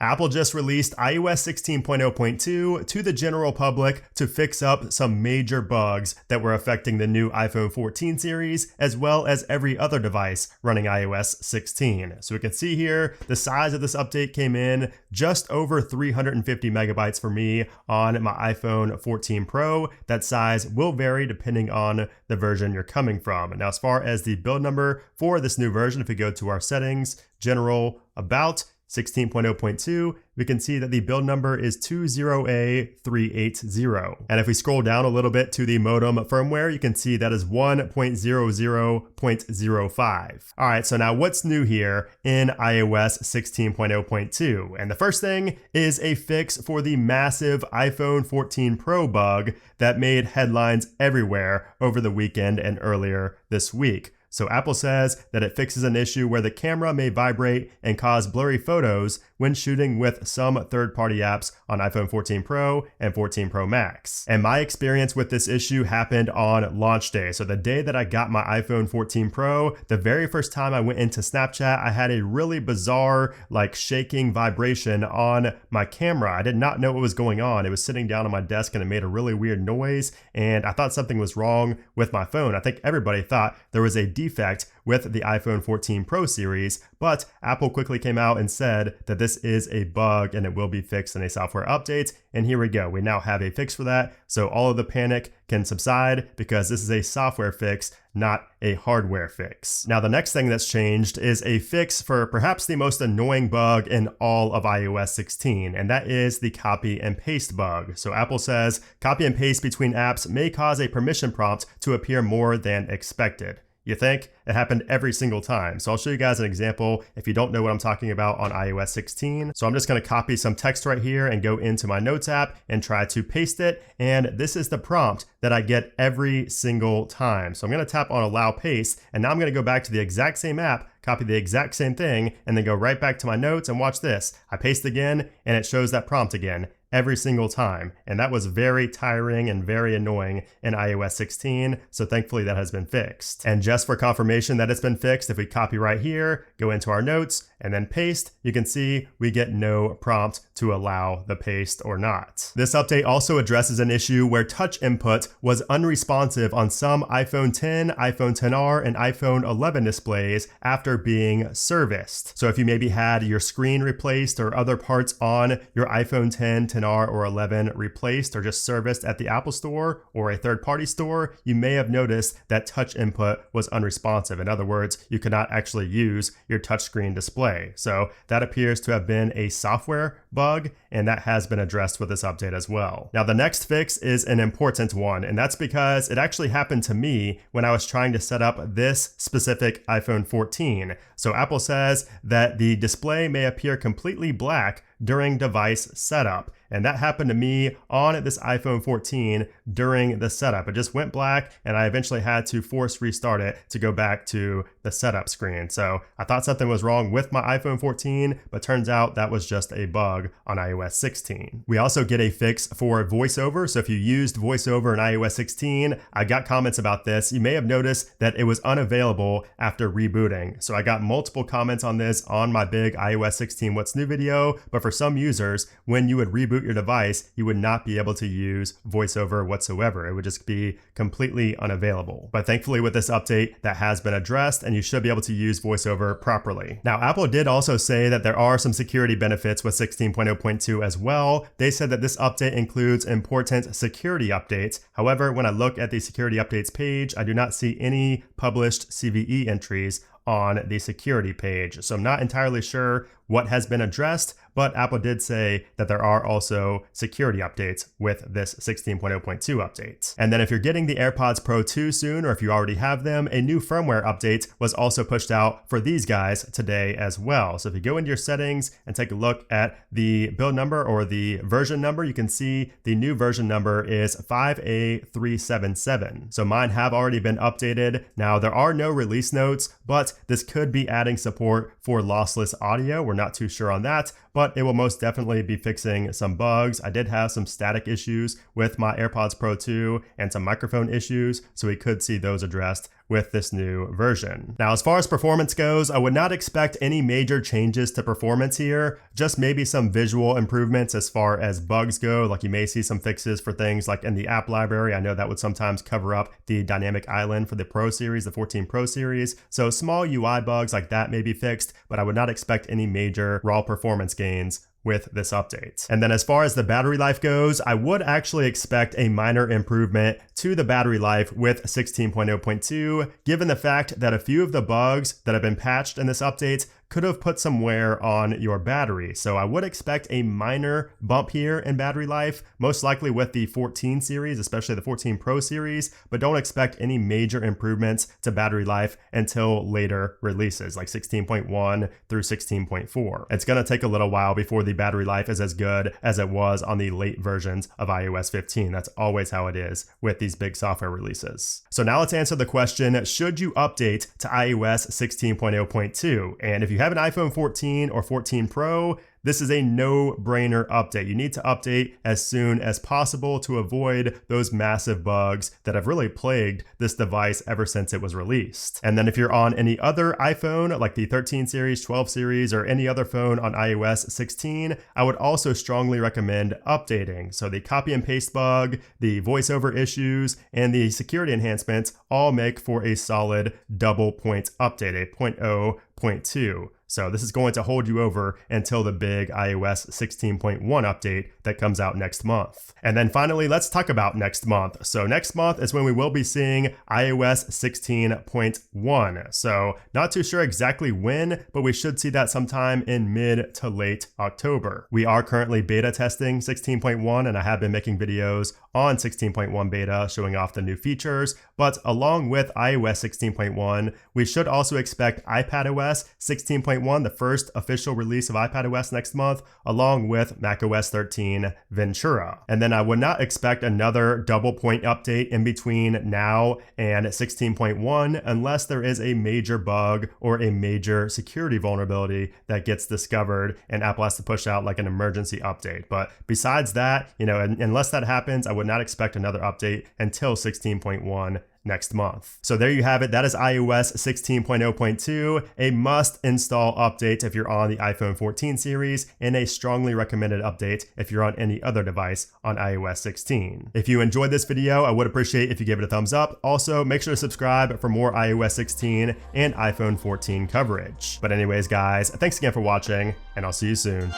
Apple just released iOS 16.0.2 to the general public to fix up some major bugs that were affecting the new iPhone 14 series, as well as every other device running iOS 16. So we can see here, the size of this update came in just over 350 megabytes for me on my iPhone 14 Pro. That size will vary depending on the version you're coming from. Now, as far as the build number for this new version, if we go to our settings, general, about, 16.0.2, we can see that the build number is 20A380. And if we scroll down a little bit to the modem firmware, you can see that is 1.00.05. All right, so now what's new here in iOS 16.0.2? And the first thing is a fix for the massive iPhone 14 Pro bug that made headlines everywhere over the weekend and earlier this week. So Apple says that it fixes an issue where the camera may vibrate and cause blurry photos when shooting with some third-party apps on iPhone 14 Pro and 14 Pro Max. And my experience with this issue happened on launch day. So the day that I got my iPhone 14 Pro, the very first time I went into Snapchat, I had a really bizarre, like shaking vibration on my camera. I did not know what was going on. It was sitting down on my desk and it made a really weird noise. And I thought something was wrong with my phone. I think everybody thought there was a defect with the iPhone 14 Pro series, but Apple quickly came out and said that this is a bug and it will be fixed in a software update. And here we go. We now have a fix for that. So all of the panic can subside because this is a software fix, not a hardware fix. Now, the next thing that's changed is a fix for perhaps the most annoying bug in all of iOS 16, and that is the copy and paste bug. So Apple says copy and paste between apps may cause a permission prompt to appear more than expected. You think? It happened every single time. So I'll show you guys an example if you don't know what I'm talking about on iOS 16. So I'm just going to copy some text right here and go into my Notes app and try to paste it. And this is the prompt that I get every single time. So I'm going to tap on Allow Paste, and now I'm going to go back to the exact same app, copy the exact same thing, and then go right back to my notes and watch this. I paste again and it shows that prompt again every single time. And that was very tiring and very annoying in iOS 16. So thankfully that has been fixed. And just for confirmation that it's been fixed, if we copy right here, go into our notes and then paste, you can see we get no prompt to allow the paste or not. This update also addresses an issue where touch input was unresponsive on some iPhone 10, iPhone XR, and iPhone 11 displays after being serviced. So if you maybe had your screen replaced or other parts on your iPhone 10, XR, or 11 replaced or just serviced at the Apple Store or a third-party store, you may have noticed that touch input was unresponsive. In other words, you could not actually use your touchscreen display. So that appears to have been a software bug, and that has been addressed with this update as well. Now, the next fix is an important one, and that's because it actually happened to me when I was trying to set up this specific iPhone 14. So Apple says that the display may appear completely black during device setup. And that happened to me on this iPhone 14 during the setup. It just went black and I eventually had to force restart it to go back to the setup screen. So I thought something was wrong with my iPhone 14, but turns out that was just a bug on iOS 16. We also get a fix for VoiceOver. So if you used VoiceOver in iOS 16, I got comments about this. You may have noticed that it was unavailable after rebooting. So I got multiple comments on this on my big iOS 16 What's New video, but for some users, when you would reboot your device, you would not be able to use VoiceOver whatsoever. It would just be completely unavailable. But thankfully with this update, that has been addressed and you should be able to use VoiceOver properly. Now, Apple did also say that there are some security benefits with 16.0.2 as well. They said that this update includes important security updates. However, when I look at the security updates page, I do not see any published CVE entries on the security page. So I'm not entirely sure what has been addressed, but Apple did say that there are also security updates with this 16.0.2 update. And then if you're getting the AirPods Pro 2 soon, or if you already have them, a new firmware update was also pushed out for these guys today as well. So if you go into your settings and take a look at the build number or the version number, you can see the new version number is 5A377. So mine have already been updated. Now there are no release notes, but this could be adding support for lossless audio. We're not too sure on that, but it will most definitely be fixing some bugs. I did have some static issues with my AirPods Pro 2 and some microphone issues, so we could see those addressed with this new version. Now, as far as performance goes, I would not expect any major changes to performance here, just maybe some visual improvements as far as bugs go, like you may see some fixes for things like in the app library. I know that would sometimes cover up the dynamic island for the Pro series, the 14 Pro series. So small UI bugs like that may be fixed, but I would not expect any major raw performance gains with this update. And then as far as the battery life goes, I would actually expect a minor improvement to the battery life with 16.0.2, given the fact that a few of the bugs that have been patched in this update could have put some wear on your battery. So I would expect a minor bump here in battery life, most likely with the 14 series, especially the 14 Pro series, but don't expect any major improvements to battery life until later releases, like 16.1 through 16.4. It's gonna take a little while before the battery life is as good as it was on the late versions of iOS 15. That's always how it is with these big software releases. So now let's answer the question, should you update to iOS 16.0.2? And if you have an iPhone 14 or 14 Pro, this is a no-brainer update. You need to update as soon as possible to avoid those massive bugs that have really plagued this device ever since it was released. And then if you're on any other iPhone, like the 13 series, 12 series, or any other phone on iOS 16, I would also strongly recommend updating. So the copy and paste bug, the voiceover issues, and the security enhancements all make for a solid double point update, a 0.0.2. So this is going to hold you over until the big iOS 16.1 update that comes out next month. And then finally, let's talk about next month. So next month is when we will be seeing iOS 16.1. So not too sure exactly when, but we should see that sometime in mid to late October. We are currently beta testing 16.1, and I have been making videos on 16.1 beta showing off the new features. But along with iOS 16.1, we should also expect iPadOS 16.1, the first official release of iPadOS next month, along with macOS 13 Ventura. And then I would not expect another double point update in between now and 16.1 unless there is a major bug or a major security vulnerability that gets discovered and Apple has to push out like an emergency update. But besides that, unless that happens, I would not expect another update until 16.1 next month. So there you have it. That is iOS 16.0.2, a must install update if you're on the iPhone 14 series, and a strongly recommended update if you're on any other device on iOS 16. If you enjoyed this video, I would appreciate if you gave it a thumbs up. Also, make sure to subscribe for more iOS 16 and iPhone 14 coverage. But anyways, guys, thanks again for watching, and I'll see you soon.